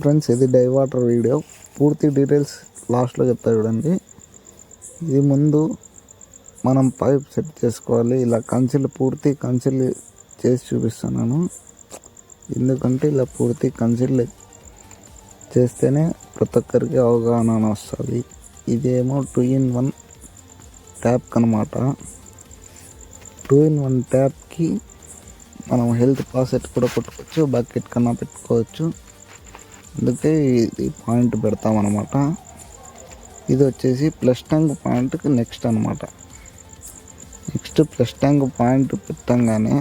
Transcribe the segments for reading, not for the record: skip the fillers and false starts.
Friends, ఇది డైవాటర్ video. పూర్తి details లాస్ట్లో చెప్తా చూడండి. ఇది ముందు మనం పైప్ సెట్ చేసుకోవాలి. ఇలా పూర్తి కంచెలు చేసి చూపిస్తున్నాను. ఎందుకంటే ఇలా పూర్తి కంచెలు చేస్తేనే ప్రతి ఒక్కరికి అవగాహన వస్తుంది. ఇదేమో 2-in-1 ట్యాప్ అన్నమాట. 2-in-1 ట్యాప్కి మనం హెల్త్ పాసెట్ కూడా కొట్టుకోవచ్చు, బకెట్ కన్నా పెట్టుకోవచ్చు. అందుకే ఇది పాయింట్ పెడతామన్నమాట. ఇది వచ్చేసి ప్లస్ ట్యాంక్ పాయింట్కి నెక్స్ట్ అనమాట. నెక్స్ట్ ప్లస్ ట్యాంక్ పాయింట్ పెట్టంగానే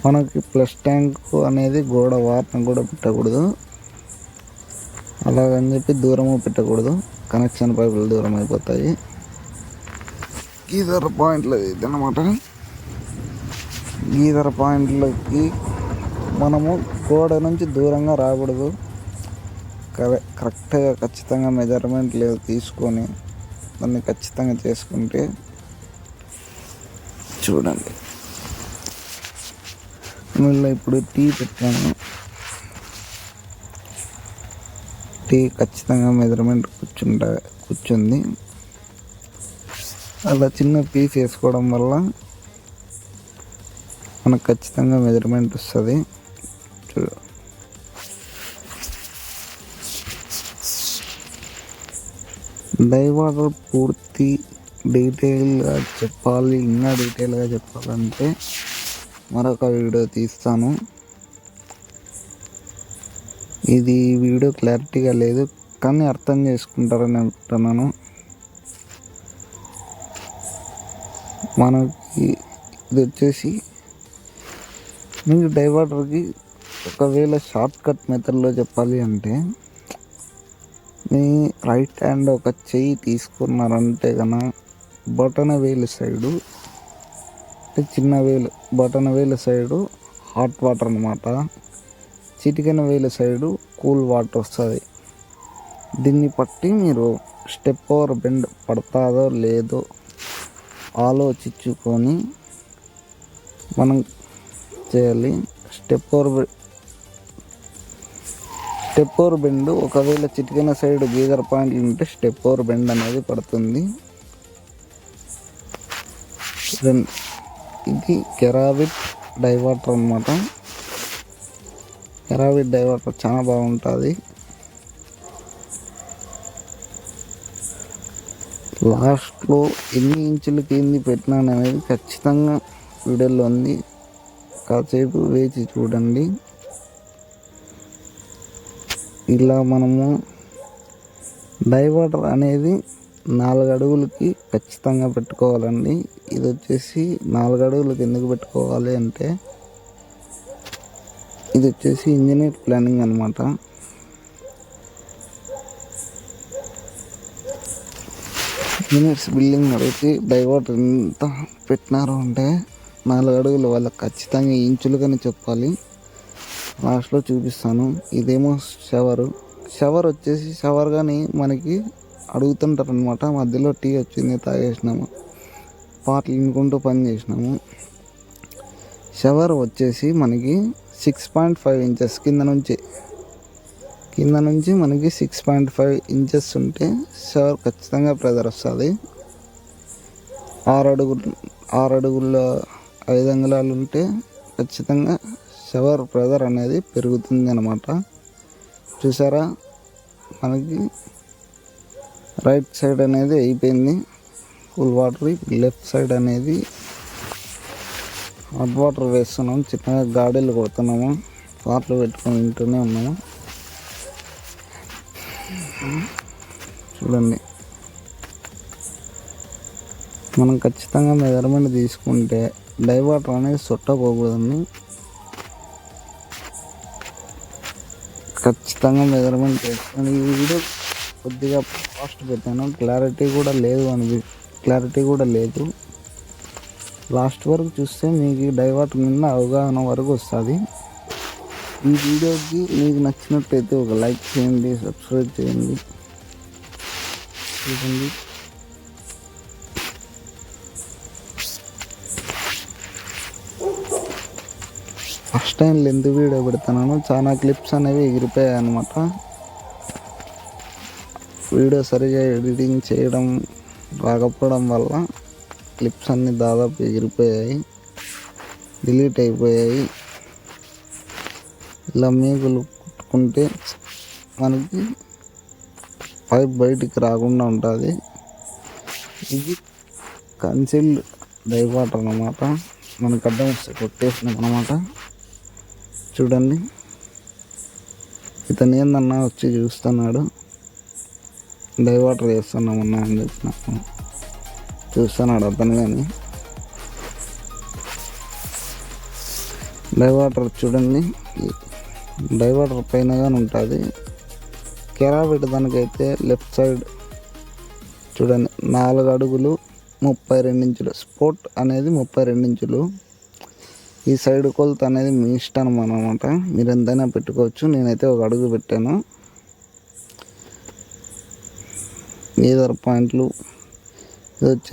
మనకి ప్లస్ ట్యాంక్ అనేది గోడ వారన కూడా పెట్టకూడదు. అలాగని చెప్పి దూరము పెట్టకూడదు, కనెక్షన్ పైపులు దూరం అయిపోతాయి. గీజర్ పాయింట్లు ఇది అనమాట. గీజర్ పాయింట్లకి మనము గోడ నుంచి దూరంగా రాకూడదు. కరెక్ట్గా ఖచ్చితంగా మెజర్మెంట్ లేదు తీసుకొని దాన్ని ఖచ్చితంగా చేసుకుంటే చూడండి. మళ్ళీ ఇప్పుడు టీ పెట్టాను. టీ ఖచ్చితంగా మెజర్మెంట్ కూర్చుంది. అలా చిన్న పీస్ వేసుకోవడం వల్ల మనకు ఖచ్చితంగా మెజర్మెంట్ వస్తుంది. చూడు, డైవాటర్ పూర్తి డీటెయిల్గా చెప్పాలి. ఇంకా డీటెయిల్గా చెప్పాలంటే మరొక వీడియో తీస్తాను. ఇది వీడియో క్లారిటీగా లేదు, కానీ అర్థం చేసుకుంటారని అనుకుంటున్నాను. మనకి ఇది వచ్చేసి మీకు డైవర్టర్కి ఒకవేళ షార్ట్ కట్ మెథడ్లో చెప్పాలి అంటే, మీ రైట్ హ్యాండ్ ఒక చెయ్యి తీసుకున్నారంటే కన్నా బొటన వేలు సైడు, చిన్న వేలు బొటన వేలు సైడు హాట్ వాటర్ అన్నమాట. చిటికెన వేలు సైడు కూల్ వాటర్ వస్తుంది. దీన్ని బట్టి మీరు స్టెప్ ఓవర్ బెండ్ పడతాదో లేదో ఆలోచించుకొని మనం చేయాలి. స్టెప్ ఓవర్ బెండ్ ఒకవేళ చిటికెన సైడ్ గీజర్ పాయింట్లు ఉంటే స్టెప్ ఓవర్ బెండ్ అనేది పడుతుంది. ఇది కెరావిట్ డైవాటర్ అన్నమాట. కెరావిట్ డైవాటర్ చాలా బాగుంటుంది. లాస్ట్లో ఎన్ని ఇంచులకి ఏంది పెట్టినాను అనేది ఖచ్చితంగా వీడియోలో ఉంది. కాసేపు వేచి చూడండి. ఇలా మనము డైవాటర్ అనేది 4 అడుగులకి ఖచ్చితంగా పెట్టుకోవాలండి. ఇది వచ్చేసి 4 అడుగులకి ఎందుకు పెట్టుకోవాలి అంటే, ఇది వచ్చేసి ఇంజనీర్ ప్లానింగ్ అనమాట. ఇంజనీర్స్ బిల్డింగ్ అడిగితే డైవాటర్ ఎంత పెట్టినారు అంటే 4 అడుగులు వాళ్ళకి ఖచ్చితంగా ఇంచులుగానే చెప్పాలి. లాస్ట్లో చూపిస్తాను. ఇదేమో షవర్ వచ్చేసి షవర్ కానీ మనకి అడుగుతుంటారు అనమాట. మధ్యలో టీ వచ్చింది, తాగేసినాము, పాటలు వినుకుంటూ పని చేసినాము. షవర్ వచ్చేసి మనకి 6.5 ఇంచెస్ కింద నుంచి మనకి 6.5 ఇంచెస్ ఉంటే షవర్ ఖచ్చితంగా ప్రెజర్ వస్తుంది. 6 అడుగుల 5 అంగుళాలు ఉంటే ఖచ్చితంగా షవర్ ప్రెజర్ అనేది పెరుగుతుంది అన్నమాట. చూసారా, మనకి రైట్ సైడ్ అనేది అయిపోయింది కూల్ వాటర్. లెఫ్ట్ సైడ్ అనేది హాట్ వాటర్ వేస్తున్నాము. చిన్నగా గాడీలు కొడుతున్నాము, పాటలు పెట్టుకొని వింటూనే ఉన్నాము. చూడండి, మనం ఖచ్చితంగా మెజర్మెంట్ తీసుకుంటే డైవాటర్ అనేది సొట్టపోకూడదండి. ఖచ్చితంగా మెజర్మెంట్ చేసుకొని ఈ వీడియో కొద్దిగా ఫాస్ట్ పెట్టాను. క్లారిటీ కూడా లేదు. లాస్ట్ వరకు చూస్తే మీకు డైవాటర్ మీద అవగాహన వరకు వస్తుంది. ఈ వీడియోకి మీకు నచ్చినట్లయితే ఒక లైక్ చేయండి, సబ్స్క్రైబ్ చేయండి. చూడండి, ఫస్ట్ టైం లెంత్ వీడియో పెడుతున్నాను, చాలా క్లిప్స్ అనేవి ఎగిరిపోయాయి అన్నమాట. వీడియో సరిగా ఎడిటింగ్ చేయడం రాకపోవడం వల్ల క్లిప్స్ అన్నీ దాదాపు ఎగిరిపోయాయి, డిలీట్ అయిపోయాయి. ఇలా మేకులు కుట్టుకుంటే మనకి పైప్ బయటికి రాకుండా ఉంటుంది. ఇది కన్సిల్డ్ డైవాటర్ అన్నమాట. మనకు అడ్డం వస్తే కొట్టేసినాం అన్నమాట. చూడండి, ఇతను ఏందన్నా వచ్చి చూస్తున్నాడు. డైవాటర్ వేస్తున్నామన్నా అని చెప్పిన చూస్తున్నాడు అతను. కానీ డైవాటర్ చూడండి, డైవాటర్ పైన కానీ ఉంటుంది. కెరా పెట్టడానికైతే లెఫ్ట్ సైడ్ చూడండి 4 అడుగులు 32 ఇంచులు. స్పోర్ట్ అనేది 32 ఇంచులు. ఈ సైడ్ కొలత అనేది మీ ఇష్టం అన్నమాట, మీరు ఎంతైనా పెట్టుకోవచ్చు. నేనైతే 1 అడుగు పెట్టాను. ఈధర్ పాయింట్లు ఇది వచ్చి